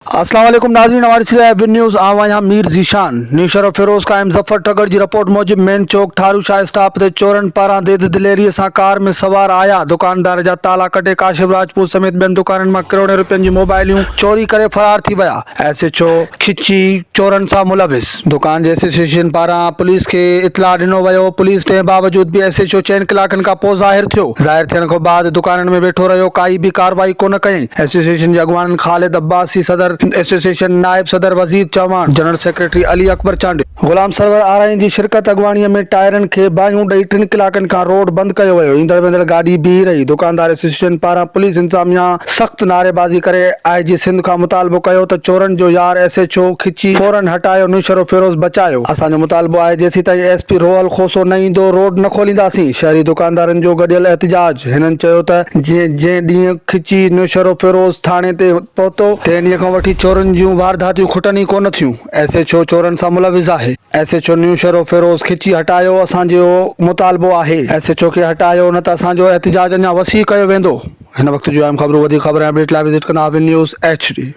अस्सलाम वालेकुम नाज़रीन, हमारी सिर्फ न्यूज़ आवा यहाँ मीर ज़ीशान न्यूशर फिरोज़ कायम ज़फ़र ठगर जी रिपोर्ट मूजिब मेन चौक ठारू शाह स्टाफ ते चोरन पारां देद दिलेरी सां कार में सवार आया दुकानदार जा ताला कटे काशिफ राजपूत समेत ॿियनि दुकाननि मां करोड़े रुपयनि जी मोबाइलियूं चोरी करे फरार थी विया। एसएचओ खिची चोरन सां मुलविस। दुकान जे एसोसिएशन पारां पुलिस खे इतला ॾिनो वियो। पुलिस तंहिं बावजूद बि एसएचओ 4 कलाकनि खां पोइ ज़ाहिर थियण खां बाद दुकाननि में वेठो रहियो, काई बि कार्रवाई कोन कयईं। एसोसिएशन जे अॻवान ख़ालिद अब्बासी, सदर एसोसिएशन नायब सदर वजीर Chauhan, general secretary Ali Akbar Chandy, गुलाम सरवर आराइन जी शिरकत अॻवानीअ में टायरनि खे बाहियूं ॾेई 3 कलाकनि खां रोड बंदि कयो वियो। ईंदड़ वेंदड़ गाॾी बीही रही। दुकानदार एसोसिएशन पारां पुलिस इंतज़ामिया सख़्त नारेबाज़ी करे आईजी सिंध खां मुतालबो कयो त चोरनि जो यार एसएचओ खिची फौरन हटायो, नुशरो फिरोज़ बचायो। असांजो मुतालबो आहे जेसीं ताईं एसपी रोहल खोसो न ईंदो रोड न खोलींदासीं। शहरी दुकानदारनि जो गॾियल एहतिजाज। हिननि चयो त जंहिं ॾींहुं खिची नुशरो फिरोज़ थाणे ते पहुतो तंहिं ॾींहं खां वठी चोरनि जूं वारदातियूं खुटनि ई कोन थियूं। एसएचओ चोरनि सां मुलविज़ आहे। एसएचओ न्यूशरो फिरोज़ खिची हटायो, असांजो मुतालबो आहे। एसएचओ खे हटायो, न त असांजो एहतिजाज अञा वसी कयो वेंदो। हिन वक़्त जो अहम ख़बरूं, वधीक ख़बर ऐं अपडेट लाइ विज़िट कंदा न्यूज़ HD।